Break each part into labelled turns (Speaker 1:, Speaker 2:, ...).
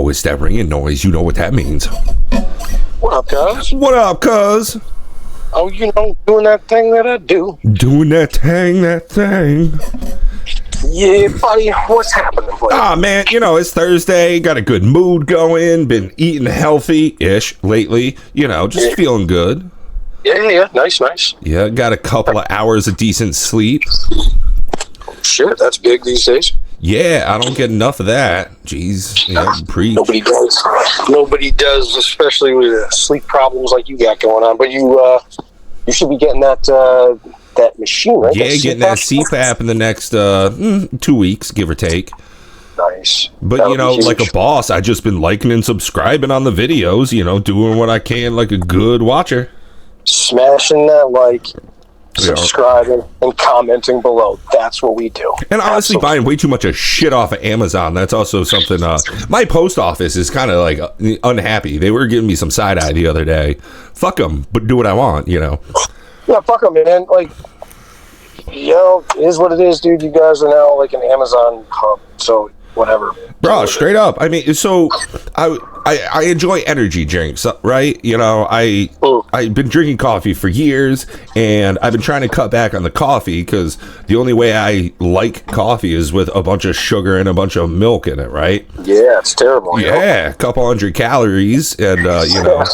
Speaker 1: Oh, it's that ringing noise. You know what that means.
Speaker 2: What up, cuz?
Speaker 1: What up, cuz?
Speaker 2: Oh, you know, doing that thing that I do.
Speaker 1: Doing that thing.
Speaker 2: Yeah, buddy, what's happening, buddy?
Speaker 1: Ah, man, you know, it's Thursday. Got a good mood going. Been eating healthy-ish lately. You know, just feeling good.
Speaker 2: Yeah. Nice.
Speaker 1: Yeah, got a couple of hours of decent sleep.
Speaker 2: Shit, that's big these days.
Speaker 1: Yeah, I don't get enough of that. Jeez, yeah, preach.
Speaker 2: Nobody does, especially with sleep problems like you got going on. But you should be getting that machine, right?
Speaker 1: Yeah, getting that CPAP in the next 2 weeks, give or take.
Speaker 2: Nice.
Speaker 1: But, you know, like a boss, I just been liking and subscribing on the videos, you know, doing what I can like a good watcher.
Speaker 2: Smashing that like, subscribing, and commenting below. That's what we do.
Speaker 1: And honestly, buying way too much of shit off of Amazon. That's also something. My post office is kind of like unhappy. They were giving me some side eye the other day. Fuck them, but do what I want, you know. Yeah,
Speaker 2: fuck them, man. Like, you know, it is what it is, dude. You guys are now like an Amazon hub, so whatever.
Speaker 1: Bro, straight up. I mean, so I enjoy energy drinks, right? You know, I've been drinking coffee for years, and I've been trying to cut back on the coffee because the only way I like coffee is with a bunch of sugar and a bunch of milk in it, right?
Speaker 2: Yeah, it's terrible.
Speaker 1: Yeah, a couple hundred calories, and you know.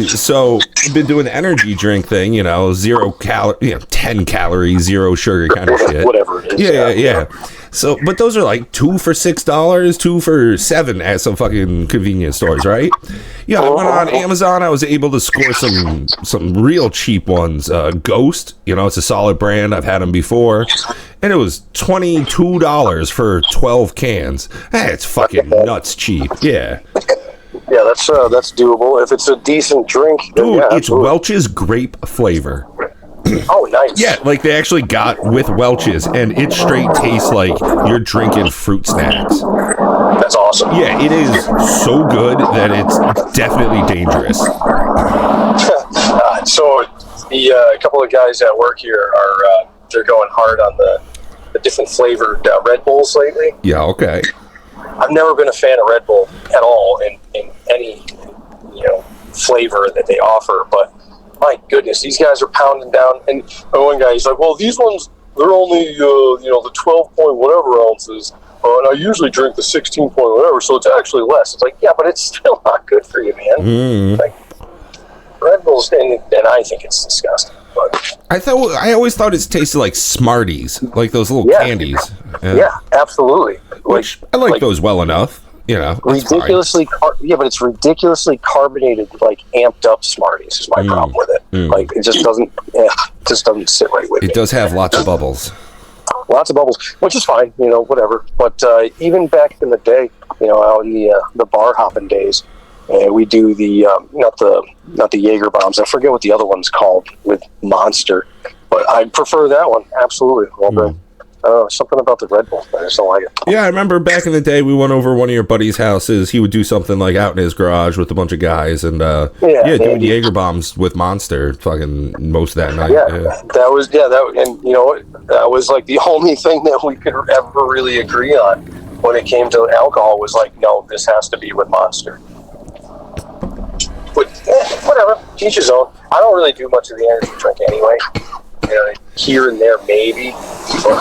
Speaker 1: So I've been doing the energy drink thing, you know, 10 calories, 0 sugar kind of shit.
Speaker 2: Whatever it is.
Speaker 1: Yeah. So, but those are like 2 for $6, 2 for $7 at some fucking convenience stores, right? Yeah, I went on Amazon. I was able to score some real cheap ones. Ghost, you know, it's a solid brand. I've had them before, and it was $22 for 12 cans. It's fucking nuts cheap. Yeah.
Speaker 2: Yeah, that's doable. If it's a decent drink,
Speaker 1: dude, yeah, it's Welch's grape flavor.
Speaker 2: Oh, nice.
Speaker 1: Yeah, like they actually got with Welch's, and it straight tastes like you're drinking fruit snacks.
Speaker 2: That's awesome.
Speaker 1: Yeah, it is so good that it's definitely dangerous.
Speaker 2: So a couple of guys at work here they're going hard on the different flavored Red Bulls lately.
Speaker 1: Yeah, okay.
Speaker 2: I've never been a fan of Red Bull at all in any, you know, flavor that they offer, but my goodness, these guys are pounding down. And one guy, he's like, well, these ones, they're only, you know, the 12 point whatever ounces, and I usually drink the 16 point whatever, so it's actually less. It's like, yeah, but it's still not good for you, man. Like, Red Bull's, and I think it's disgusting. But
Speaker 1: I always thought it tasted like Smarties, like those little candies.
Speaker 2: Yeah, absolutely.
Speaker 1: Which I like those well enough, you know.
Speaker 2: Ridiculously, but it's ridiculously carbonated, like amped up Smarties is my problem with it. Like it just doesn't sit right with me.
Speaker 1: It does have lots of bubbles.
Speaker 2: Lots of bubbles, which is fine, you know, whatever. But even back in the day, you know, out in the bar hopping days, we do the not the Jaeger bombs. I forget what the other one's called with Monster, but I prefer that one absolutely. Something about the Red Bull. I just don't like it.
Speaker 1: Yeah, I remember back in the day we went over one of your buddies' houses. He would do something like out in his garage with a bunch of guys, and doing Jaeger bombs with Monster, fucking most of that night.
Speaker 2: That was and you know that was like the only thing that we could ever really agree on when it came to alcohol was like, no, this has to be with Monster. But whatever, each his own. I don't really do much of the energy drink anyway. You know, here and there maybe, but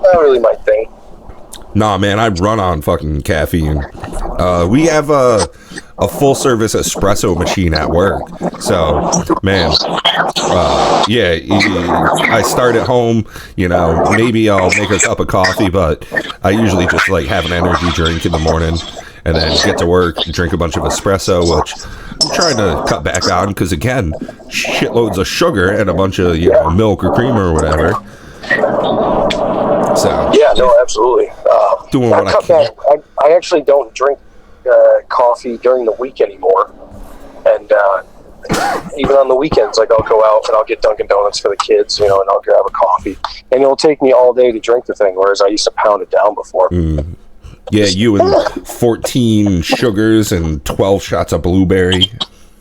Speaker 2: not really my thing.
Speaker 1: Nah, man, I run on fucking caffeine. We have a full service espresso machine at work, so man, I start at home. You know, maybe I'll make a cup of coffee, but I usually just like have an energy drink in the morning, and then get to work, drink a bunch of espresso, which I'm trying to cut back on because, again, shitloads of sugar and a bunch of milk or cream or whatever. So
Speaker 2: yeah, no, absolutely.
Speaker 1: Doing what I can.
Speaker 2: I actually don't drink coffee during the week anymore, and even on the weekends, like I'll go out and I'll get Dunkin' Donuts for the kids, you know, and I'll grab a coffee, and it'll take me all day to drink the thing, whereas I used to pound it down before.
Speaker 1: Yeah, you and 14 sugars and 12 shots of blueberry.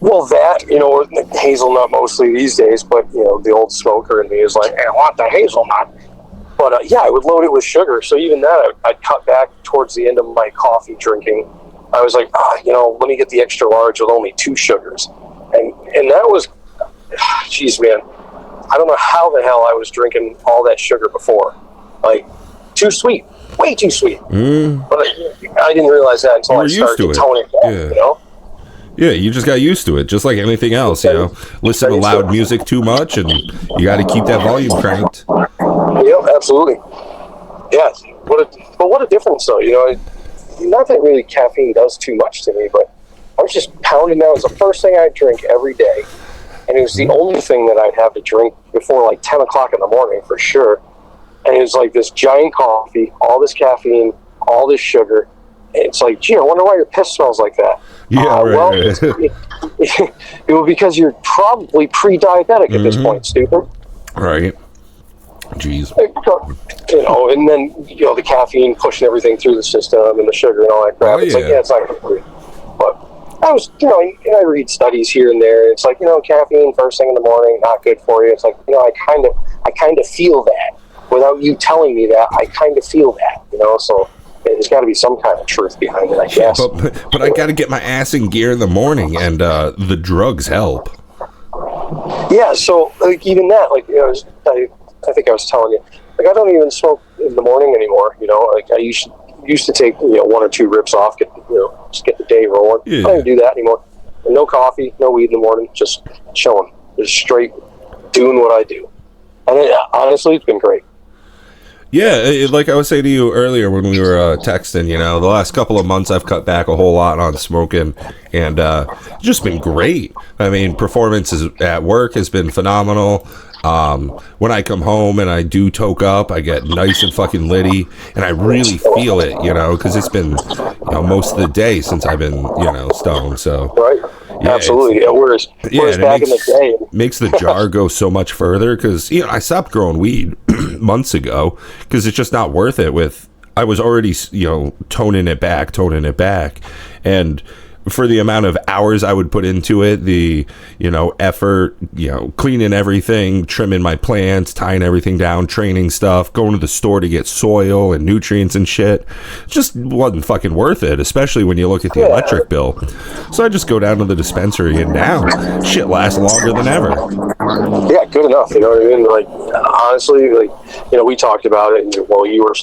Speaker 2: Well, that, you know, hazelnut mostly these days, but, you know, the old smoker in me is like, hey, I want the hazelnut. But, I would load it with sugar. So even that, I'd cut back towards the end of my coffee drinking, I was like, let me get the extra large with only 2 sugars. And that was, geez, man, I don't know how the hell I was drinking all that sugar before. Like, too sweet. Way too sweet. But I didn't realize that until I started to tone it down, you know?
Speaker 1: Yeah, you just got used to it, just like anything else, you know. Listen to loud music too much, and you got to keep that volume cranked.
Speaker 2: Yeah, absolutely. Yeah, what a difference, though, you know. Not that really caffeine does too much to me, but I was just pounding out. It was the first thing I'd drink every day, and it was the only thing that I'd have to drink before like 10 o'clock in the morning for sure. And it was like this giant coffee, all this caffeine, all this sugar. And it's like, gee, I wonder why your piss smells like that.
Speaker 1: Yeah,
Speaker 2: well, it was because you're probably pre-diabetic at this point, stupid.
Speaker 1: Right. Jeez.
Speaker 2: You know, and then, the caffeine pushing everything through the system and the sugar and all that crap. It's like, it's not good for you. But I was, and I read studies here and there. It's like, caffeine first thing in the morning, not good for you. It's like, I kind of feel that. Without you telling me that, I kind of feel that, so there's got to be some kind of truth behind it, I guess.
Speaker 1: But I got to get my ass in gear in the morning, and the drugs help.
Speaker 2: Yeah, so, like, even that, like, I think I was telling you, like, I don't even smoke in the morning anymore, like, I used to take, 1 or 2 rips off, just get the day rolling. Yeah. I don't even do that anymore. And no coffee, no weed in the morning, just chilling, just straight doing what I do. And honestly, it's been great.
Speaker 1: Yeah, like I was saying to you earlier when we were texting, the last couple of months I've cut back a whole lot on smoking, and it's just been great. I mean, performance at work has been phenomenal. When I come home and I do toke up, I get nice and fucking litty, and I really feel it, because it's been, most of the day since I've been, stoned, so.
Speaker 2: Right. Yeah, absolutely. Whereas back in the day,
Speaker 1: makes the jar go so much further because I stopped growing weed months ago because it's just not worth it. I was already toning it back, and for the amount of hours I would put into it, the effort, cleaning everything, trimming my plants, tying everything down, training stuff, going to the store to get soil and nutrients and shit, just wasn't fucking worth it, especially when you look at the electric bill. So I just go down to the dispensary, and now shit lasts longer than ever.
Speaker 2: Yeah, good enough, you know what I mean? Like, honestly, like, we talked about it, and you were,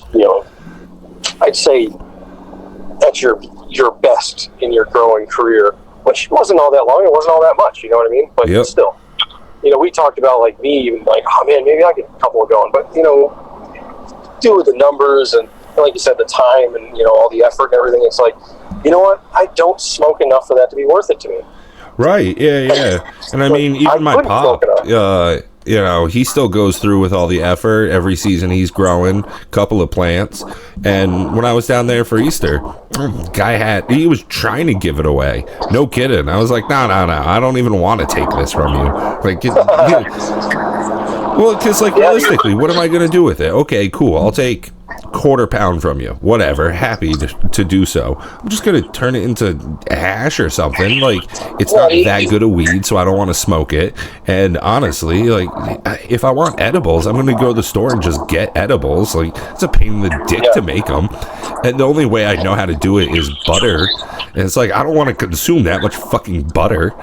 Speaker 2: I'd say that's your best in your growing career, which wasn't all that long. It wasn't all that much, you know what I mean? But still, we talked about, like, me, even like, oh man, maybe I get a couple of going, but do with the numbers and like you said, the time and all the effort and everything. It's like, you know what? I don't smoke enough for that to be worth it to me.
Speaker 1: Right? Yeah. And I mean, even my pop, he still goes through with all the effort. Every season he's growing a couple of plants. And when I was down there for Easter, he was trying to give it away. No kidding. I was like, no, I don't even want to take this from you. Like, well, because, like, realistically, what am I going to do with it? Okay, cool. I'll take quarter pound from you, whatever, happy to do so. I'm just gonna turn it into hash or something. Like, it's not that good a weed, so I don't want to smoke it. And honestly, like, if I want edibles, I'm gonna go to the store and just get edibles. Like, it's a pain in the dick to make them, and the only way I know how to do it is butter. And it's like, I don't want to consume that much fucking butter.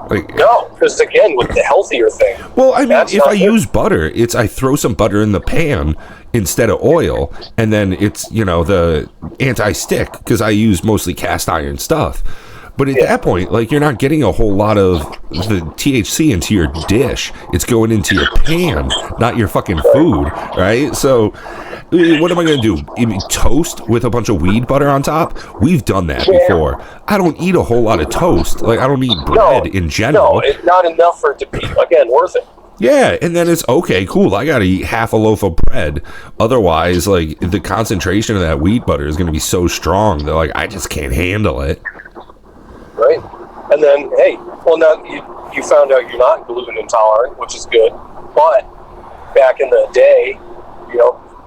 Speaker 1: Like,
Speaker 2: no, because again, with the healthier thing.
Speaker 1: Well, I mean, if I use butter, I throw some butter in the pan instead of oil, and then it's, the anti-stick, because I use mostly cast iron stuff. But at that point, like, you're not getting a whole lot of the THC into your dish. It's going into your pan, not your fucking food, right? So what am I going to do? Toast with a bunch of weed butter on top? We've done that before. I don't eat a whole lot of toast. Like, I don't eat bread in general.
Speaker 2: No, it's not enough for it to be, again, worth it.
Speaker 1: Yeah, and then it's, okay, cool, I gotta eat half a loaf of bread. Otherwise, like, the concentration of that wheat butter is gonna be so strong that, like, I just can't handle it.
Speaker 2: Right? And then, hey, well, now you found out you're not gluten intolerant, which is good, but back in the day,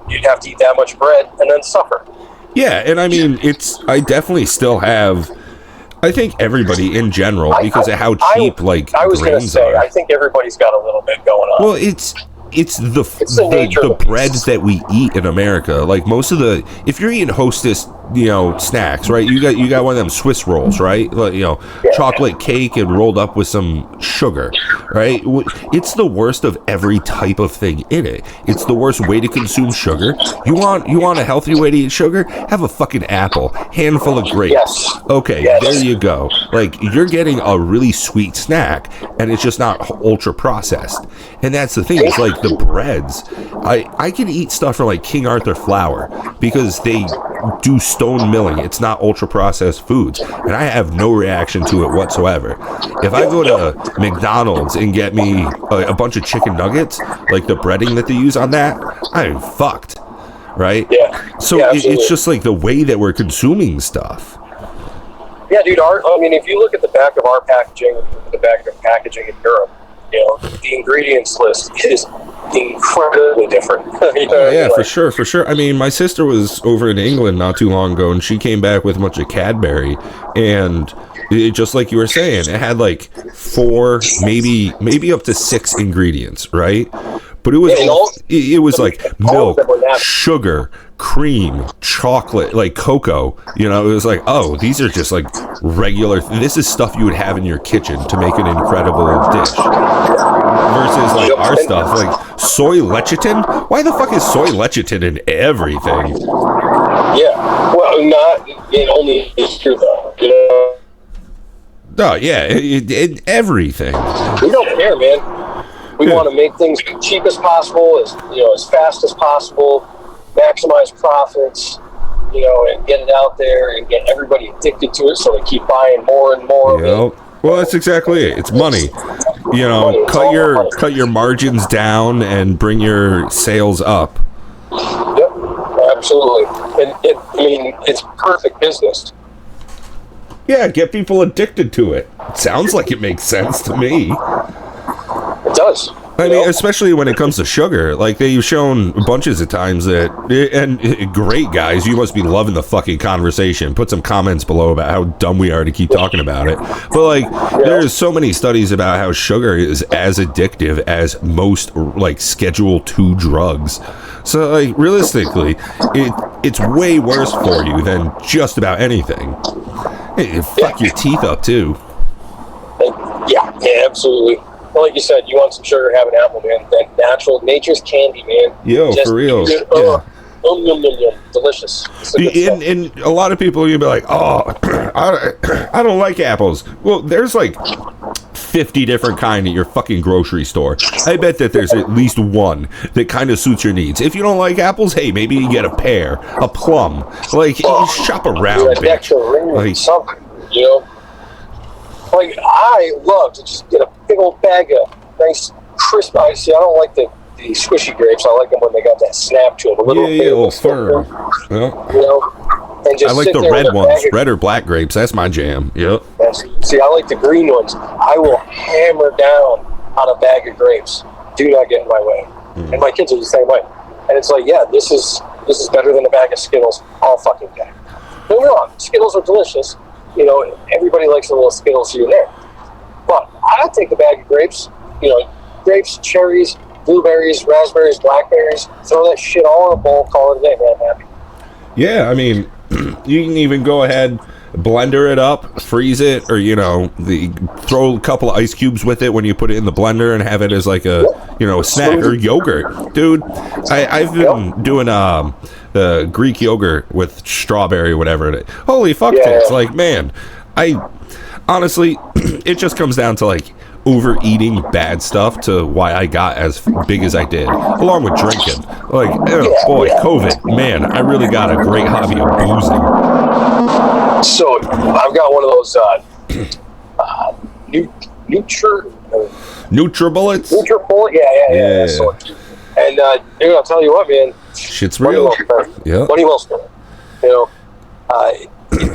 Speaker 2: you'd have to eat that much bread and then suffer.
Speaker 1: Yeah, and I mean, I definitely still have, I think everybody in general, because of how cheap,
Speaker 2: I was going to say, I think everybody's got a little bit going on.
Speaker 1: Well, it's the breads that we eat in America. Like, most of if you're eating Hostess snacks, right? You got one of them Swiss rolls, right? Chocolate cake and rolled up with some sugar, right? It's the worst of every type of thing in it. It's the worst way to consume sugar. You want a healthy way to eat sugar? Have a fucking apple, handful of grapes.
Speaker 2: Yes.
Speaker 1: Okay,
Speaker 2: yes.
Speaker 1: There you go. Like, you're getting a really sweet snack, and it's just not ultra processed. And that's the thing. It's like the breads. I can eat stuff from like King Arthur flour because they do stone milling. It's not ultra processed foods, and I have no reaction to it whatsoever. If I go to McDonald's and get me a bunch of chicken nuggets, like the breading that they use on that, I'm fucked, right?
Speaker 2: Yeah.
Speaker 1: So it's just like the way that we're consuming stuff.
Speaker 2: Yeah, dude. If you look at the back of our packaging, the back of packaging in Europe, the ingredients list is incredibly different.
Speaker 1: For sure. I mean, my sister was over in England not too long ago, and she came back with a bunch of Cadbury, and just like you were saying, it had like 4, maybe up to 6 ingredients, right? But it was like milk, sugar, cream, chocolate, like cocoa. It was like, oh, these are just like regular. This is stuff you would have in your kitchen to make an incredible dish. Versus like our stuff, like soy lecithin. Why the fuck is soy lecithin in everything?
Speaker 2: Yeah, well, not in only true though.
Speaker 1: Oh yeah, in everything.
Speaker 2: We don't care, man. We want to make things cheap as possible, as fast as possible, maximize profits, and get it out there and get everybody addicted to it so they keep buying more and more of it.
Speaker 1: Well, that's exactly it. It's money. Cut your margins down and bring your sales up.
Speaker 2: Yep, absolutely. And it's perfect business.
Speaker 1: Yeah, get people addicted to it. Sounds like it makes sense to me.
Speaker 2: It does.
Speaker 1: I mean, especially when it comes to sugar. Like, they've shown bunches of times that, and great guys, you must be loving the fucking conversation. Put some comments below about how dumb we are to keep talking about it. But, like, there's so many studies about how sugar is as addictive as most, like, Schedule II drugs. So, like, realistically, it's way worse for you than just about anything. It fuck your teeth up, too.
Speaker 2: Yeah, absolutely. Well, like you said, you want some sugar, have an apple, man. That nature's candy, man.
Speaker 1: Yo, just, for real.
Speaker 2: Delicious.
Speaker 1: And a lot of people, you'll be like, oh, I don't like apples. Well, there's like 50 different kind at your fucking grocery store. I bet that there's at least one that kind of suits your needs. If you don't like apples, hey, maybe you get a pear, a plum. Like, you shop around, bitch.
Speaker 2: Like, something, Like, I love to just get a big old bag of nice, crisp ice. I don't like the squishy grapes. I like them when they got that snap to them. A little
Speaker 1: firm.
Speaker 2: And just
Speaker 1: I like the red ones. Red or black grapes. That's my jam. Yep.
Speaker 2: See, I like the green ones. I will hammer down on a bag of grapes. Do not get in my way. And my kids are the same way. And it's like, yeah, this is better than a bag of Skittles all fucking day. Don't get me wrong. Skittles are delicious. Everybody likes a little Skittles here and there. But I'll take a bag of grapes, grapes, cherries, blueberries, raspberries, blackberries, throw that shit all in a bowl, call it a day, man, I'm happy.
Speaker 1: Yeah, I mean, you can even go ahead, blender it up, freeze it, or, throw a couple of ice cubes with it when you put it in the blender and have it as like a snack or yogurt. Dude, I've been doing the Greek yogurt with strawberry or whatever. Holy fuck, it's like, man, honestly, it just comes down to like overeating bad stuff to why I got as big as I did, along with drinking. Like, COVID, man, I really got a great hobby of boozing.
Speaker 2: So I've got one of those
Speaker 1: NutriBullets?
Speaker 2: NutriBullet, yeah. So, and I'll tell you what, man,
Speaker 1: shit's real.
Speaker 2: Yeah, money well spent.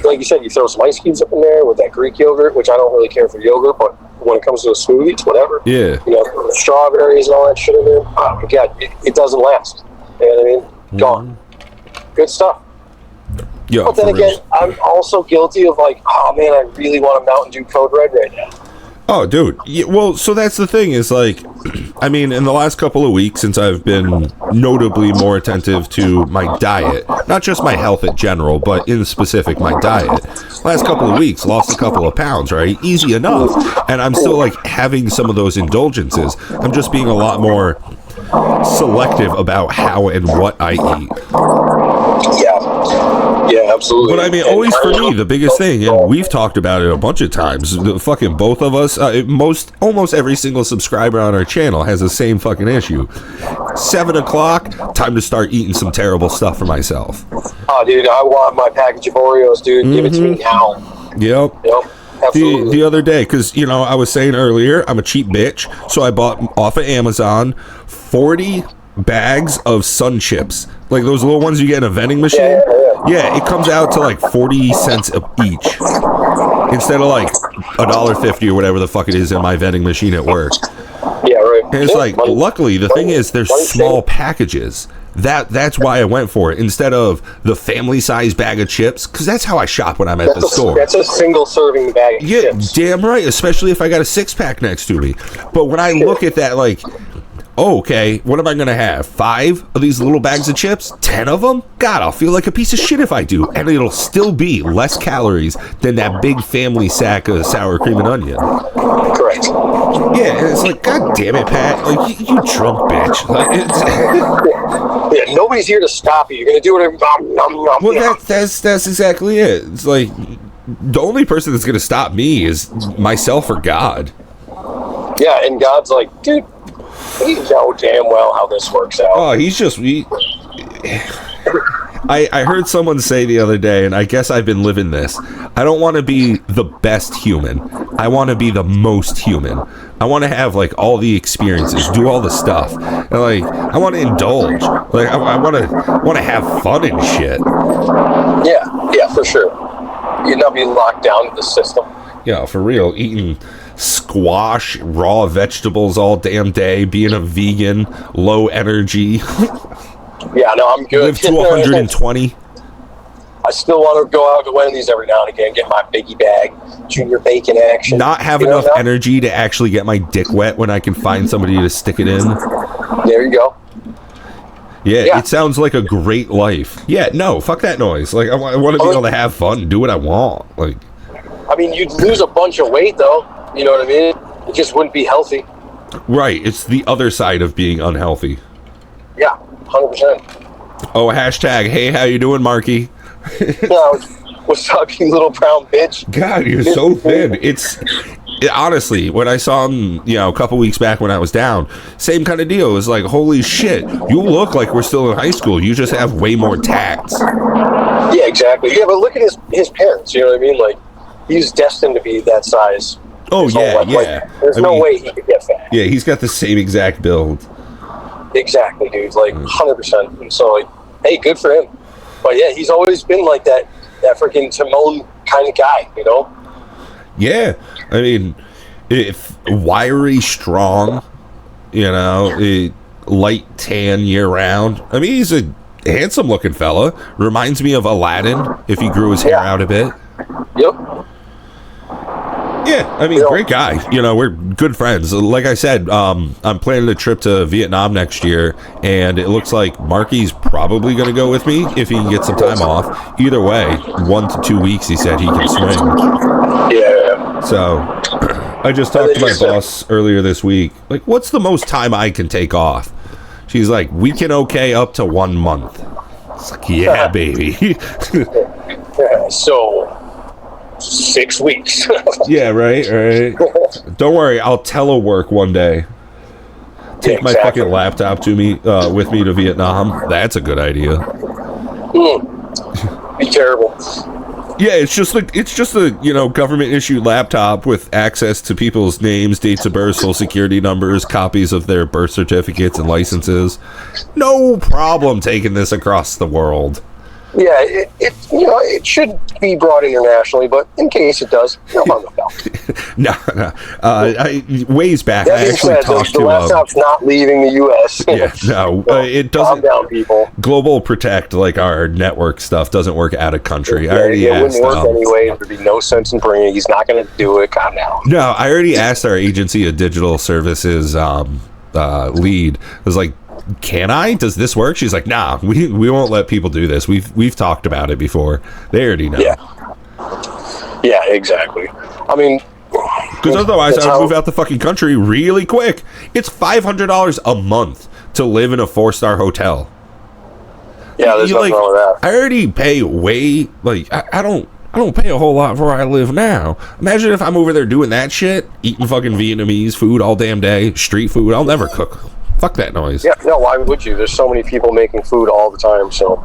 Speaker 2: Like you said, you throw some ice cubes up in there with that Greek yogurt, which I don't really care for yogurt, but when it comes to a smoothie, it's whatever.
Speaker 1: Yeah.
Speaker 2: Strawberries and all that shit in there. Oh my God, it doesn't last. You know what I mean? Gone. Good stuff.
Speaker 1: Yeah.
Speaker 2: But then again, I'm also guilty of like, oh man, I really want a Mountain Dew Code Red right now.
Speaker 1: Oh, dude. Yeah, well, so that's the thing is like, I mean, in the last couple of weeks, since I've been notably more attentive to my diet, not just my health in general, but in specific my diet. Last couple of weeks, lost a couple of pounds, right? Easy enough. And I'm still like having some of those indulgences. I'm just being a lot more selective about how and what I eat.
Speaker 2: Yeah, absolutely.
Speaker 1: But I mean, always for me, the biggest thing, and we've talked about it a bunch of times, the fucking both of us, almost every single subscriber on our channel has the same fucking issue. 7 o'clock, time to start eating some terrible stuff for myself.
Speaker 2: Oh, dude, I want my package of Oreos, dude. Give it to me now.
Speaker 1: Yep.
Speaker 2: Absolutely.
Speaker 1: The other day, because, you know, I was saying earlier, I'm a cheap bitch, so I bought off of Amazon 40 bags of Sun Chips. Like those little ones you get in a vending machine. Yeah, it comes out to like 40 cents each. Instead of like $1.50 or whatever the fuck it is in my vending machine at work.
Speaker 2: Yeah, right.
Speaker 1: And it's like, luckily, the thing is, there's small packages. That's why I went for it instead of the family size bag of chips, because that's how I shop when I'm at the store.
Speaker 2: That's a single serving bag of chips.
Speaker 1: Damn right, especially if I got a 6-pack next to me. But when I look at that, like, oh, okay, what am I going to have? 5 of these little bags of chips? 10 of them? God, I'll feel like a piece of shit if I do. And it'll still be less calories than that big family sack of sour cream and onion.
Speaker 2: Correct.
Speaker 1: Yeah, and it's like, God damn it, Pat. Like, you drunk bitch. Like,
Speaker 2: yeah, nobody's here to stop you. You're going to do whatever.
Speaker 1: Well, that's exactly it. It's like, the only person that's going to stop me is myself or God.
Speaker 2: Yeah, and God's like, dude, we know damn well how this works out.
Speaker 1: Oh, he's just... I heard someone say the other day, and I guess I've been living this. I don't want to be the best human. I want to be the most human. I want to have, like, all the experiences, do all the stuff. And, like, I want to indulge. Like, I want to have fun and shit.
Speaker 2: Yeah, for sure. You'd not be locked down to the system.
Speaker 1: Yeah, for real. Eating squash, raw vegetables all damn day, being a vegan, low energy.
Speaker 2: Yeah, no, I'm good.
Speaker 1: Live to 120.
Speaker 2: I still want to go out to Wendy's every now and again, get my biggie bag, junior bacon action.
Speaker 1: Not have enough energy to actually get my dick wet when I can find somebody to stick it in.
Speaker 2: There you go.
Speaker 1: Yeah, it sounds like a great life. Yeah, no, fuck that noise. Like, I want to be able to have fun and do what I want. Like,
Speaker 2: I mean, you'd lose a bunch of weight, though. You know what I mean? It just wouldn't be healthy.
Speaker 1: Right. It's the other side of being unhealthy.
Speaker 2: Yeah, 100%.
Speaker 1: Oh, hashtag, hey, how you doing, Marky?
Speaker 2: What's up, you little brown bitch?
Speaker 1: God, you're so thin. Honestly, when I saw him, you know, a couple weeks back when I was down, same kind of deal. It was like, holy shit, you look like we're still in high school. You just have way more tats.
Speaker 2: Yeah, exactly. Yeah, but look at his parents, you know what I mean? Like, he's destined to be that size.
Speaker 1: Oh, yeah.
Speaker 2: Like, there's no way he could get fat.
Speaker 1: Yeah, he's got the same exact build.
Speaker 2: Exactly, dude. Like, 100%. And so, like, hey, good for him. But, yeah, he's always been like that freaking Timon kind of guy, you know?
Speaker 1: Yeah. I mean, if wiry, strong, you know, light tan year-round. I mean, he's a handsome-looking fella. Reminds me of Aladdin, if he grew his hair out a bit.
Speaker 2: Yep.
Speaker 1: Yeah, I mean, great guy. You know, we're good friends. Like I said, I'm planning a trip to Vietnam next year, and it looks like Marky's probably going to go with me if he can get some time off. Either way, 1 to 2 weeks, he said he can swing.
Speaker 2: Yeah.
Speaker 1: So, I just talked to my boss earlier this week. Like, what's the most time I can take off? She's like, we can okay up to 1 month. It's like, yeah, baby.
Speaker 2: So... 6 weeks.
Speaker 1: Yeah, right. Don't worry, I'll telework one day. Take my fucking laptop to me with me to Vietnam. That's a good idea.
Speaker 2: Be terrible.
Speaker 1: Yeah, it's just a you know, government issued laptop with access to people's names, dates of birth, social security numbers, copies of their birth certificates and licenses. No problem taking this across the world.
Speaker 2: Yeah, it should be brought internationally, but in case it does, no harm, no foul.
Speaker 1: No. Ways back,
Speaker 2: That
Speaker 1: I
Speaker 2: being
Speaker 1: actually
Speaker 2: said,
Speaker 1: talked
Speaker 2: the
Speaker 1: to
Speaker 2: laptop's not leaving the U.S.
Speaker 1: Yeah, no,
Speaker 2: So,
Speaker 1: it
Speaker 2: calm
Speaker 1: doesn't.
Speaker 2: down, people.
Speaker 1: Global Protect, like our network stuff, doesn't work out of country. I already
Speaker 2: it
Speaker 1: asked.
Speaker 2: wouldn't work anyway. There'd be no sense in bringing it. He's not going to do it. Calm down.
Speaker 1: No, I already asked our agency of digital services lead. I was like, can I? Does this work? She's like, nah, we won't let people do this. We've talked about it before. They already know.
Speaker 2: Yeah, exactly. I mean,
Speaker 1: because otherwise I would move out the fucking country really quick. It's $500 a month to live in a 4-star hotel.
Speaker 2: Yeah, there's nothing wrong with that.
Speaker 1: I already pay way, like, I don't pay a whole lot for where I live now. Imagine if I'm over there doing that shit, eating fucking Vietnamese food all damn day, street food. I'll never cook. Fuck that noise.
Speaker 2: Yeah, no, why would you? There's so many people making food all the time, so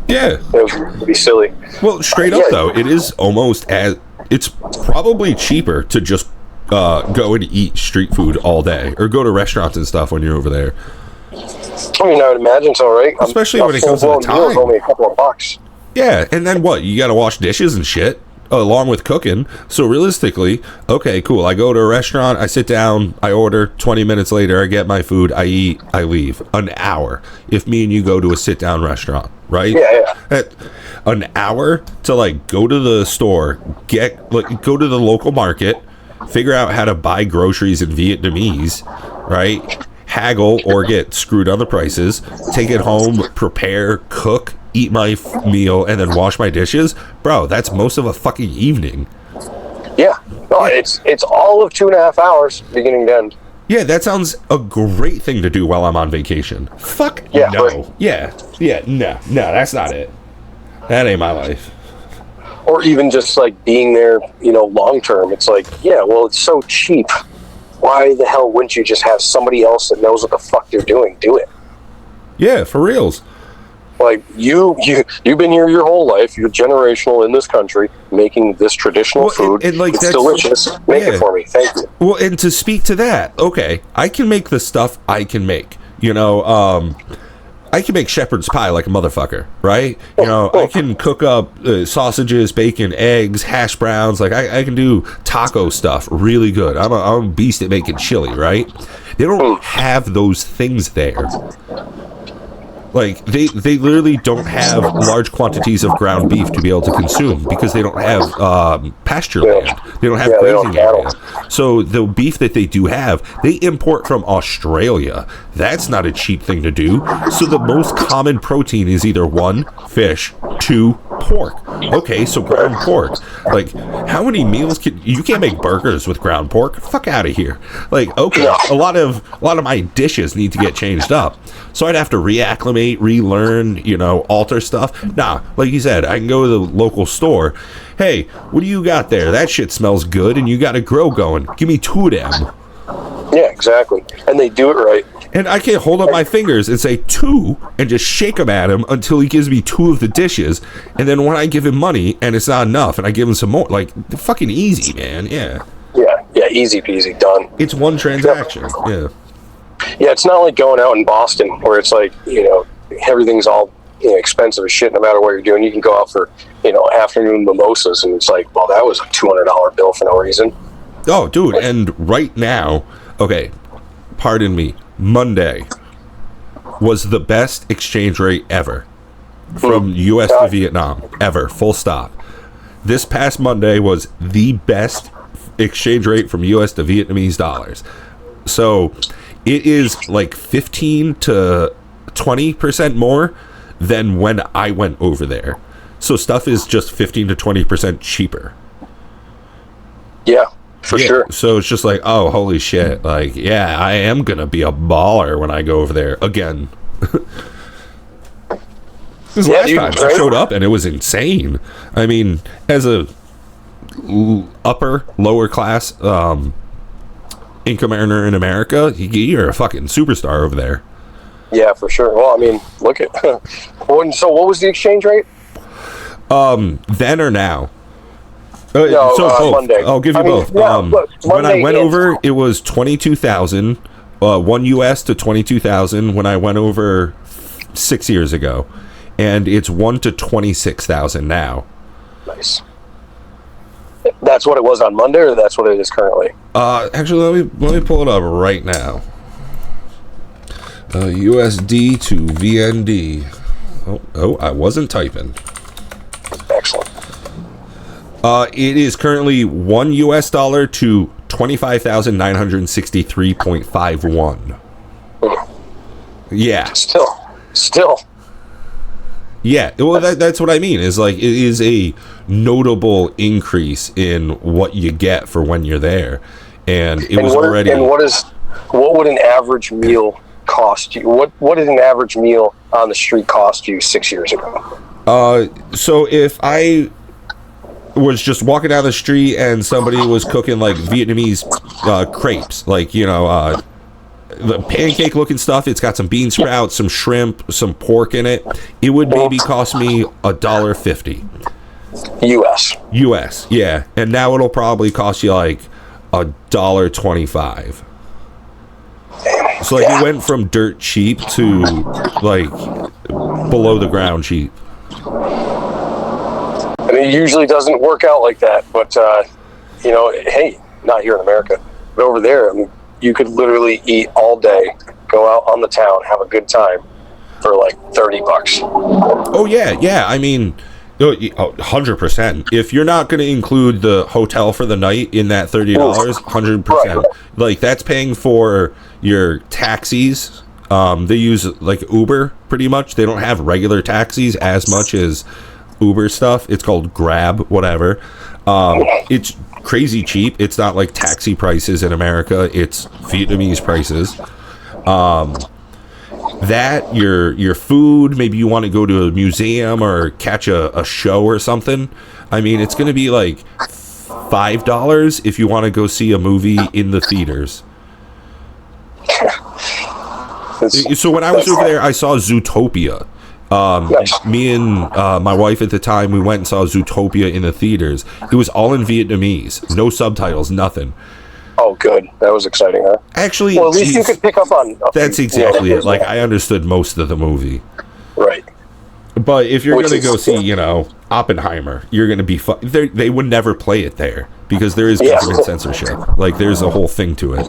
Speaker 1: yeah,
Speaker 2: it would be silly.
Speaker 1: Well, straight up though, it is almost as it's probably cheaper to just go and eat street food all day or go to restaurants and stuff when you're over there.
Speaker 2: I mean, I would imagine so, right?
Speaker 1: Especially when it comes to the time.
Speaker 2: It's only a couple of bucks.
Speaker 1: Yeah, and then what? You got to wash dishes and shit along with cooking. So realistically, okay, cool. I go to a restaurant, I sit down, I order. 20 minutes later, I get my food, I eat, I leave. An hour. If me and you go to a sit-down restaurant, right?
Speaker 2: Yeah.
Speaker 1: An hour to like go to the store, go to the local market, figure out how to buy groceries in Vietnamese, right? Haggle or get screwed on the prices, take it home, prepare, cook, eat my meal, and then wash my dishes. Bro, that's most of a fucking evening.
Speaker 2: Yeah. No, it's all of 2.5 hours, beginning to end.
Speaker 1: Yeah, that sounds a great thing to do while I'm on vacation. Fuck
Speaker 2: yeah,
Speaker 1: no.
Speaker 2: Right.
Speaker 1: No, that's not it. That ain't my life.
Speaker 2: Or even just like being there, long term. It's like, yeah, well, it's so cheap. Why the hell wouldn't you just have somebody else that knows what the fuck they're doing do it?
Speaker 1: Yeah, for reals.
Speaker 2: Like you've been here your whole life. You're generational in this country, making this traditional food.
Speaker 1: And like,
Speaker 2: it's delicious. Make it for me, thank you.
Speaker 1: Well, and to speak to that, okay, I can make the stuff I can make. I can make shepherd's pie like a motherfucker, right? I can cook up sausages, bacon, eggs, hash browns. Like I can do taco stuff really good. I'm a beast at making chili, right? They don't have those things there. Like they literally don't have large quantities of ground beef to be able to consume because they don't have pasture land. They don't have grazing area. So the beef that they do have, they import from Australia. That's not a cheap thing to do. So the most common protein is either 1, fish, 2, pork. Okay, so ground pork. Like, how many meals you can't make burgers with ground pork? Fuck out of here. Like, okay, a lot of my dishes need to get changed up. So I'd have to reacclimate, relearn, alter stuff. Nah, like you said, I can go to the local store. Hey, what do you got there? That shit smells good, and you got a grill going. Give me 2 of them.
Speaker 2: Yeah, exactly. And they do it right.
Speaker 1: And I can't hold up my fingers and say 2 and just shake them at him until he gives me 2 of the dishes. And then when I give him money and it's not enough and I give him some more, like, fucking easy, man. Yeah,
Speaker 2: easy peasy, done.
Speaker 1: It's one transaction. Yeah.
Speaker 2: Yeah, it's not like going out in Boston where it's like, everything's all expensive as shit no matter what you're doing. You can go out for, afternoon mimosas and it's like, well, that was a $200 bill for no reason.
Speaker 1: Oh, dude, and right now, okay, pardon me, Monday was the best exchange rate ever from U.S. to Vietnam, ever, full stop. This past Monday was the best exchange rate from U.S. to Vietnamese dollars. So it is like 15 to 20% more than when I went over there. So stuff is just 15 to 20% cheaper.
Speaker 2: Yeah. For sure.
Speaker 1: So it's just like, oh, holy shit. Like, yeah, I am going to be a baller when I go over there again. This last time I showed up and it was insane. I mean, as a lower class income earner in America, you're a fucking superstar over there.
Speaker 2: Yeah, for sure. Well, I mean, look at... So what was the exchange rate?
Speaker 1: Then or now?
Speaker 2: No,
Speaker 1: both.
Speaker 2: Monday.
Speaker 1: I'll give you both. When I went over, it was 22,000, 1 US to 22,000 when I went over 6 years ago. and it's 1 to 26,000 now.
Speaker 2: Nice. That's what it was on Monday, or that's what it is currently?
Speaker 1: Actually, let me pull it up right now. USD to VND. Oh, I wasn't typing.
Speaker 2: Excellent.
Speaker 1: It is currently $1 to 25,963.51. Yeah.
Speaker 2: Still.
Speaker 1: Yeah. Well, that's what I mean. Is like, it is a notable increase in what you get for when you're there, and what would an average meal cost you? What did an average meal on the street cost you 6 years ago? So if I was just walking down the street and somebody was cooking like Vietnamese crepes, like, you know, the pancake looking stuff, it's got some bean sprouts, some shrimp, some pork in it, it would maybe cost me $1.50 US, yeah. And now it'll probably cost you like $1.25. So like, it went from dirt cheap to like below the ground cheap.
Speaker 2: I mean, it usually doesn't work out like that, but you know, hey, not here in America, but over there, I mean, you could literally eat all day, go out on the town, have a good time for like $30.
Speaker 1: Oh yeah. I mean, 100%. If you're not going to include the hotel for the night in that $30, 100%. Right. Like, that's paying for your taxis. They use like Uber pretty much. They don't have regular taxis as much as Uber stuff. It's called Grab, whatever. It's crazy cheap. It's not like taxi prices in America. It's Vietnamese prices. That your food, maybe you want to go to a museum or catch a show or something. I mean, it's going to be like $5 if you want to go see a movie in the theaters. So when I was over there, I saw Zootopia. Me and my wife at the time, we went and saw Zootopia in the theaters. It was all in Vietnamese, no subtitles, nothing.
Speaker 2: Oh, good. That was exciting, huh?
Speaker 1: Actually,
Speaker 2: well, at least you could pick up on.
Speaker 1: That's exactly it. Like, I understood most of the movie.
Speaker 2: Right.
Speaker 1: But if you're going to go see, you know, Oppenheimer, you're going to be. They would never play it there because there is government censorship. Like, there's a whole thing to it.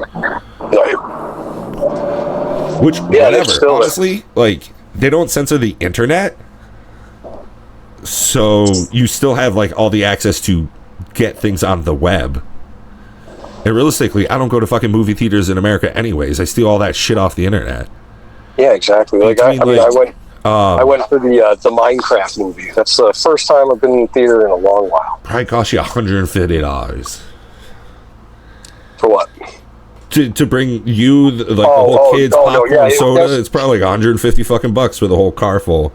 Speaker 2: Right.
Speaker 1: Which, whatever. Honestly, like, they don't censor the internet, so you still have like all the access to get things on the web. And realistically, I don't go to fucking movie theaters in America anyways. I steal all that shit off the internet.
Speaker 2: Yeah, exactly. Like, I went for the Minecraft movie. That's the first time I've been in theater in a long while.
Speaker 1: Probably cost you $150.
Speaker 2: For what?
Speaker 1: To bring you the whole kids popcorn soda. It's probably like $150 fucking bucks for the whole car full.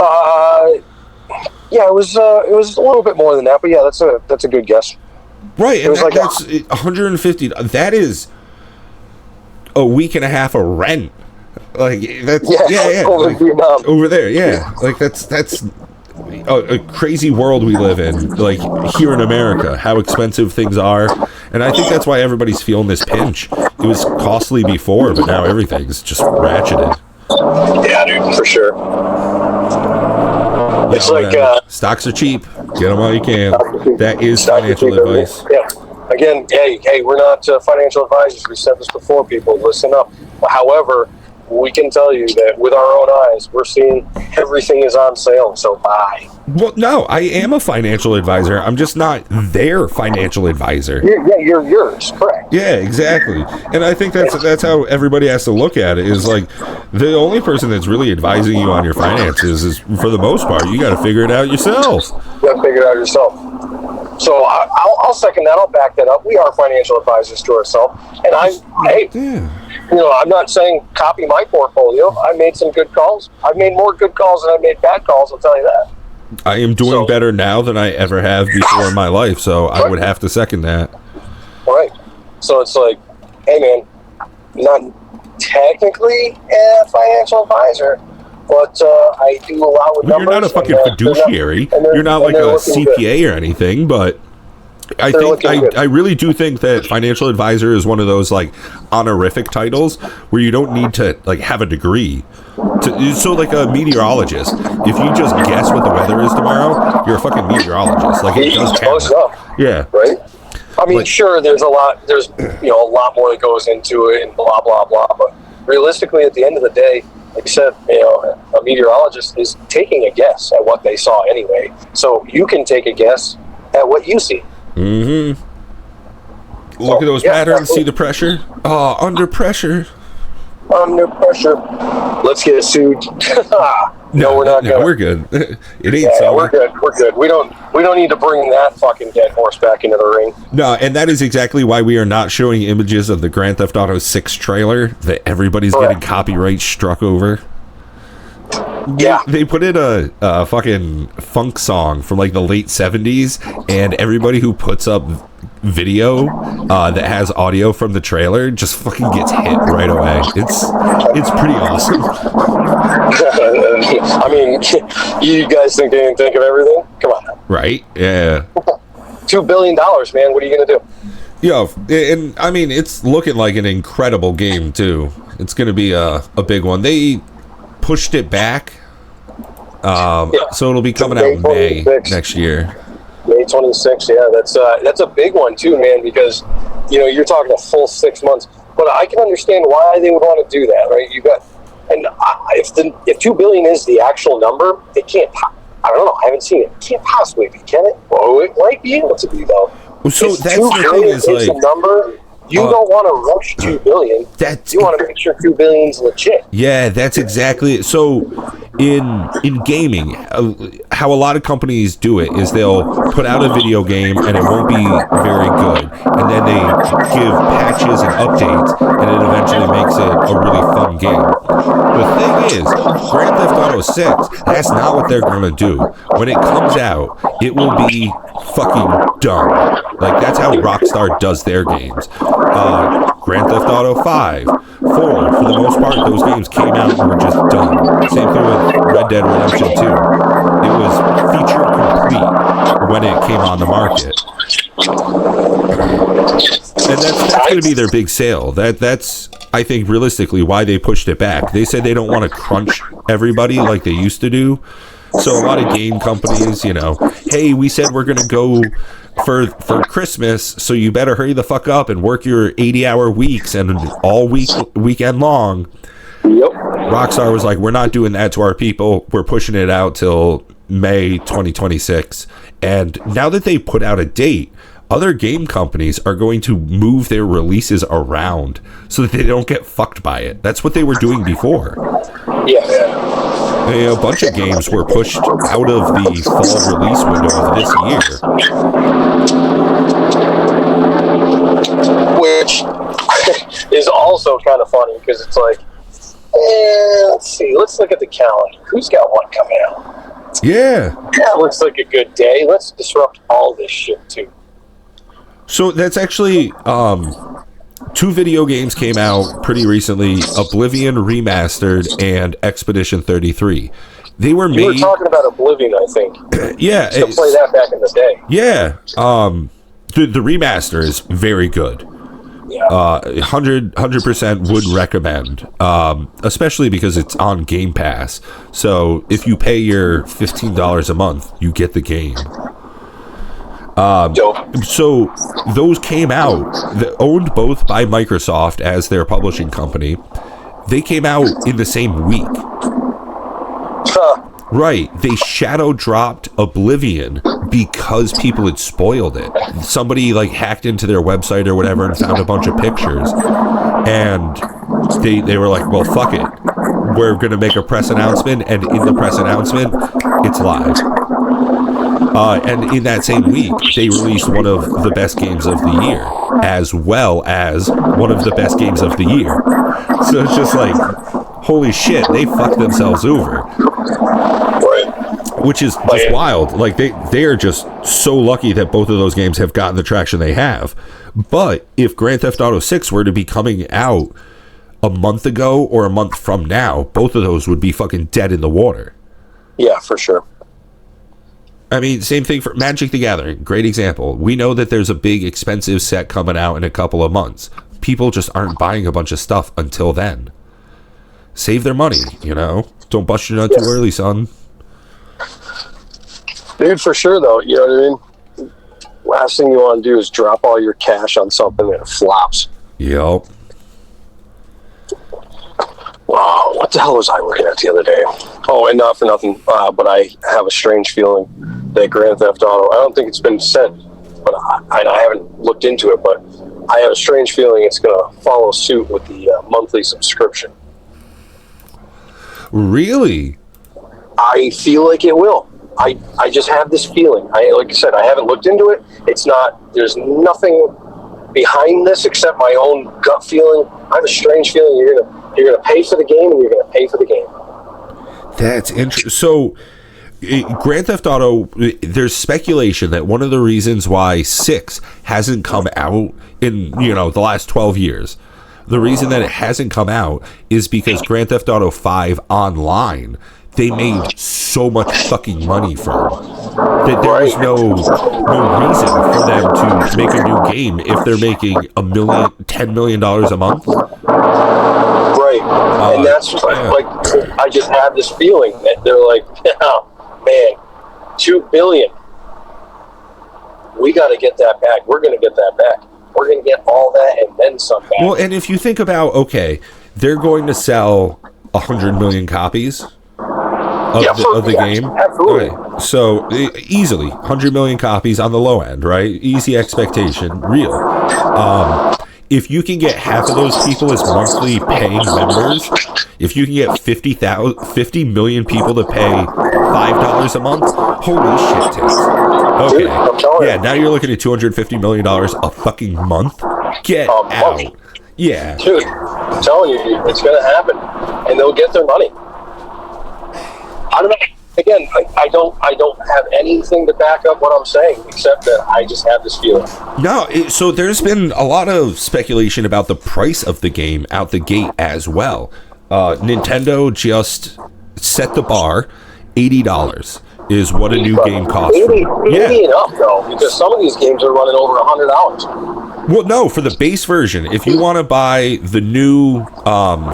Speaker 2: Yeah, it was a little bit more than that, but yeah, that's a good guess.
Speaker 1: Right, and that's $150. That is a week and a half of rent. Like, that's over like, Vietnam. Over there, yeah. Like, that's a crazy world we live in. Like, here in America, how expensive things are, and I think that's why everybody's feeling this pinch. It was costly before, but now everything's just ratcheted.
Speaker 2: Yeah, dude, for sure. It's like
Speaker 1: stocks are cheap. Get them while you can. That is financial advice.
Speaker 2: Yeah. Again, hey, we're not financial advisors. We said this before. People, listen up. However, we can tell you that with our own eyes, we're seeing everything is on sale. So buy.
Speaker 1: Well, no, I am a financial advisor. I'm just not their financial advisor.
Speaker 2: Yeah, you're yours, correct?
Speaker 1: Yeah, exactly. And I think that's how everybody has to look at it. Is like, the only person that's really advising you on your finances is, for the most part, you got to figure it out yourself.
Speaker 2: You got to figure it out yourself. So I'll second that. I'll back that up. We are financial advisors to ourselves, and you know, I'm not saying copy my portfolio. I made some good calls. I've made more good calls than I made bad calls, I'll tell you that.
Speaker 1: I am doing better now than I ever have before in my life, so I would have to second that.
Speaker 2: Right. So it's like, hey, man, not technically a financial advisor, but I do allow with numbers.
Speaker 1: You're not a fucking fiduciary. You're not like a CPA or anything, but I really do think that financial advisor is one of those like honorific titles where you don't need to like have a degree. So like a meteorologist, if you just guess what the weather is tomorrow, you're a fucking meteorologist. Like it does
Speaker 2: close
Speaker 1: count.
Speaker 2: enough.
Speaker 1: Yeah.
Speaker 2: Right. I mean, sure, there's a lot more that goes into it and blah blah blah. But realistically, at the end of the day, like I said, a meteorologist is taking a guess at what they saw anyway. So you can take a guess at what you see.
Speaker 1: Mm-hmm. Look at those patterns. See the pressure? Oh, under pressure.
Speaker 2: Under pressure. Let's get sued. No, we're not.
Speaker 1: No, we're good. It ain't so.
Speaker 2: We're good. We're good. We don't need to bring that fucking dead horse back into the ring.
Speaker 1: No, and that is exactly why we are not showing images of the Grand Theft Auto 6 trailer that everybody's getting copyright struck over.
Speaker 2: Yeah,
Speaker 1: they put in a fucking funk song from like the late 70s, and everybody who puts up video that has audio from the trailer just fucking gets hit right away. It's pretty awesome.
Speaker 2: I mean, you guys think they didn't think of everything? Come on now.
Speaker 1: Right? Yeah.
Speaker 2: $2 billion, man. What are you gonna do?
Speaker 1: Yo, and I mean, it's looking like an incredible game too. It's gonna be a big one. They pushed it back, so it'll be coming out in May next year.
Speaker 2: May 26th, yeah, that's a big one too, man, because you're talking a full 6 months. But I can understand why they would want to do that, right? If 2 billion is the actual number, it can't. I don't know. I haven't seen it. It can't possibly be, can it? Well, it might be able to be though.
Speaker 1: So that's the thing is like
Speaker 2: a number. You don't want to rush 2 billion. You want to make sure 2 billion's legit.
Speaker 1: Yeah, that's exactly it. So in gaming, how a lot of companies do it is they'll put out a video game and it won't be very good, and then they give patches and updates, and it eventually makes it a really fun game. The thing is, Grand Theft Auto 6, that's not what they're gonna do. When it comes out, it will be fucking done. Like that's how Rockstar does their games. Grand Theft Auto 5, 4, for the most part, those games came out and were just done. Same thing with Red Dead Redemption 2. It was feature complete when it came on the market. And that's going to be their big sale. That's, I think, realistically, why they pushed it back. They said they don't want to crunch everybody like they used to do. So a lot of game companies, hey, we said we're going to go for Christmas, so you better hurry the fuck up and work your 80-hour weeks and all weekend long.
Speaker 2: Yep.
Speaker 1: Rockstar was like, we're not doing that to our people. We're pushing it out till May 2026. And now that they put out a date, other game companies are going to move their releases around so that they don't get fucked by it. That's what they were doing before.
Speaker 2: Yeah.
Speaker 1: A bunch of games were pushed out of the fall release window of this year.
Speaker 2: Which is also kind of funny because it's like, let's see, let's look at the calendar. Who's got what coming out?
Speaker 1: Yeah.
Speaker 2: That looks like a good day. Let's disrupt all this shit too.
Speaker 1: So that's actually 2 video games came out pretty recently: Oblivion Remastered and Expedition 33. They were made.
Speaker 2: You were talking about Oblivion, I think.
Speaker 1: Yeah,
Speaker 2: I used to play that back in the day.
Speaker 1: Yeah, the remaster is very good.
Speaker 2: Yeah,
Speaker 1: 100% would recommend, especially because it's on Game Pass. So if you pay your $15 a month, you get the game. So those came out, owned both by Microsoft as their publishing company. They came out in the same week. Right. They shadow dropped Oblivion because people had spoiled it. Somebody hacked into their website or whatever and found a bunch of pictures. And they were like, well, fuck it. We're going to make a press announcement. And in the press announcement, it's live. And in that same week, they released one of the best games of the year, as well as one of the best games of the year. So it's just like, holy shit, they fucked themselves over. Which is just wild. Like, they are just so lucky that both of those games have gotten the traction they have. But if Grand Theft Auto 6 were to be coming out a month ago or a month from now, both of those would be fucking dead in the water.
Speaker 2: Yeah, for sure.
Speaker 1: I mean, same thing for Magic the Gathering. Great example. We know that there's a big, expensive set coming out in a couple of months. People just aren't buying a bunch of stuff until then. Save their money, Don't bust your nut too early, son.
Speaker 2: Dude, for sure, though. You know what I mean? Last thing you want to do is drop all your cash on something that flops.
Speaker 1: Yep.
Speaker 2: Wow, what the hell was I looking at the other day? Oh, and not for nothing, but I have a strange feeling that Grand Theft Auto, I don't think it's been said, but I haven't looked into it, but I have a strange feeling it's going to follow suit with the monthly subscription.
Speaker 1: Really?
Speaker 2: I feel like it will. I just have this feeling. Like I said, I haven't looked into it. There's nothing behind this except my own gut feeling. I have a strange feeling you're gonna pay for the game, and you're gonna pay for the game. That's
Speaker 1: interesting. So, Grand Theft Auto, there's speculation that one of the reasons why 6 hasn't come out in the last 12 years, the reason that it hasn't come out is because Grand Theft Auto 5 Online, they made so much fucking money from that there was no reason for them to make a new game if they're making $10 million a month.
Speaker 2: Right, and that's like I just have this feeling that they're like, oh, man, $2 billion. We got to get that back. We're going to get that back. We're going to get all that and then some back.
Speaker 1: Well, and if you think about, okay, they're going to sell 100 million copies of the game.
Speaker 2: Absolutely.
Speaker 1: Okay. So easily 100 million copies on the low end, right? Easy expectation, real. If you can get half of those people as monthly paying members, if you can get 50 million people to pay $5 a month, holy shit tits. Okay. Yeah, now you're looking at $250 million a fucking month. Get out. Yeah.
Speaker 2: Dude, I'm telling you, it's going to happen. And they'll get their money. I don't know. Again, I don't have anything to back up what I'm saying, except that I just have this feeling.
Speaker 1: No, so there's been a lot of speculation about the price of the game out the gate as well. Nintendo just set the bar. $80 is what a new game costs.
Speaker 2: 80 enough, though, because some of these games are running over $100.
Speaker 1: Well, no, for the base version, if you want to buy the new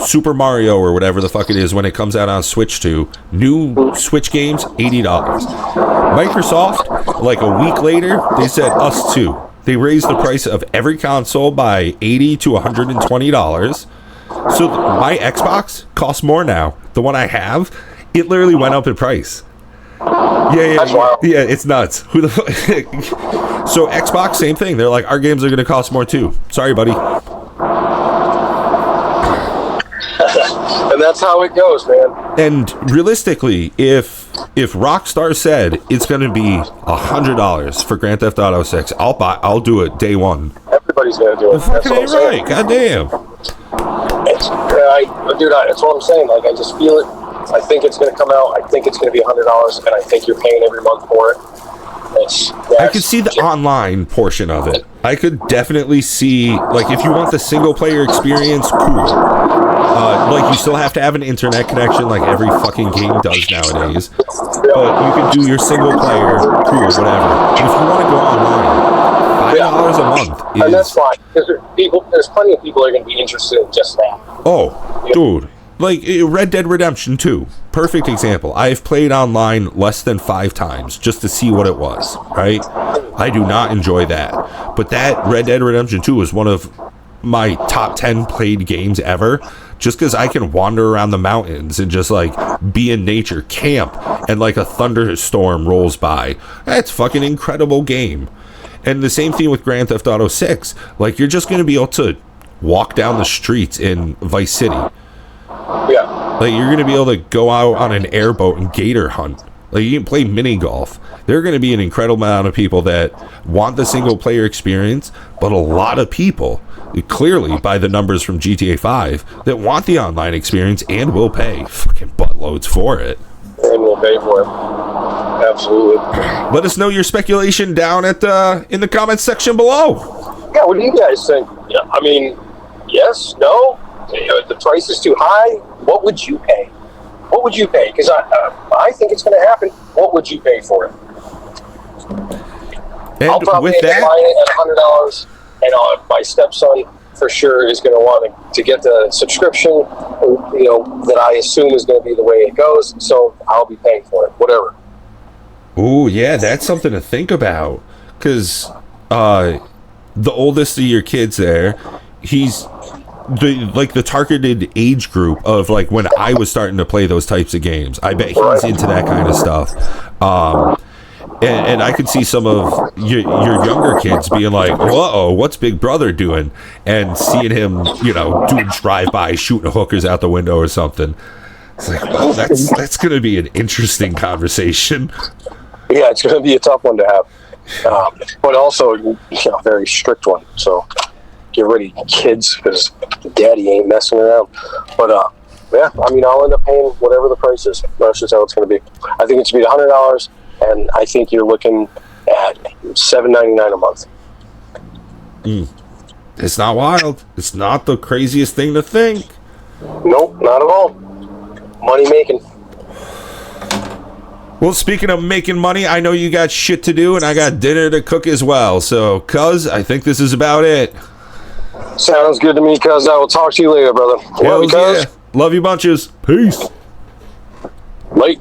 Speaker 1: Super Mario or whatever the fuck it is when it comes out on Switch 2, new Switch games, $80. Microsoft, like a week later, they said us too. They raised the price of every console by $80 to $120. So my Xbox costs more now. The one I have, it literally went up in price. Yeah, it's nuts. Who the fuck? So Xbox, same thing. They're like, our games are going to cost more too. Sorry, buddy.
Speaker 2: And that's how it goes, man.
Speaker 1: And realistically, if Rockstar said it's going to be $100 for Grand Theft Auto 6, I'll do it day one.
Speaker 2: Everybody's going to do it.
Speaker 1: That's what I'm saying. Goddamn.
Speaker 2: That's what I'm saying. Like, I just feel it. I think it's going to come out. I think it's going to be $100, and I think you're paying every month for it.
Speaker 1: I could see the online portion of it. I could definitely see, like, if you want the single player experience, cool. Like, you still have to have an internet connection, like every fucking game does nowadays. But you can do your single player, cool, whatever. But if you want to go online, $5 a month is...
Speaker 2: And that's fine, because there's plenty of people that are going to be interested in just that.
Speaker 1: Oh, dude. Like, Red Dead Redemption 2, perfect example. I've played online less than 5 times just to see what it was, right? I do not enjoy that. But that Red Dead Redemption 2 is one of my top 10 played games ever, just because I can wander around the mountains and just, like, be in nature, camp, and, like, a thunderstorm rolls by. That's fucking incredible game. And the same thing with Grand Theft Auto 6. Like, you're just going to be able to walk down the streets in Vice City.
Speaker 2: Yeah.
Speaker 1: Like, you're going to be able to go out on an airboat and gator hunt. Like, you can play mini golf. There are going to be an incredible amount of people that want the single player experience, but a lot of people, clearly by the numbers from GTA 5, that want the online experience and will pay fucking buttloads for it.
Speaker 2: And will pay for it. Absolutely.
Speaker 1: Let us know your speculation down at in the comments section below.
Speaker 2: Yeah, what do you guys think? Yeah, I mean, yes, no? If the price is too high, what would you pay? What would you pay? Because I think it's going to happen. What would you pay for it? I'll
Speaker 1: And
Speaker 2: probably
Speaker 1: with
Speaker 2: end up
Speaker 1: that,
Speaker 2: buying it at $100, and my stepson for sure is going to want to get the subscription, that I assume is going to be the way it goes. So I'll be paying for it, whatever.
Speaker 1: oh yeah, that's something to think about. Because the oldest of your kids there, he's the targeted age group of like when I was starting to play those types of games. I bet he's into that kind of stuff. And I could see some of your younger kids being like, "Whoa, what's Big Brother doing?" And seeing him, doing drive-by, shooting hookers out the window or something. It's like, well, that's going to be an interesting conversation.
Speaker 2: Yeah, it's going to be a tough one to have, but also a very strict one. So get ready, kids, because Daddy ain't messing around. But yeah, I mean, I'll end up paying whatever the price is. That's just how it's going to be. I think it's going to be $100. And I think you're looking at $7.99 a month.
Speaker 1: It's not wild. It's not the craziest thing to think.
Speaker 2: Nope, not at all. Money making.
Speaker 1: Well, speaking of making money, I know you got shit to do, and I got dinner to cook as well. So, cuz, I think this is about it.
Speaker 2: Sounds good to me, cuz. I will talk to you later, brother. Love you, cuz.
Speaker 1: Love you bunches. Peace.
Speaker 2: Late.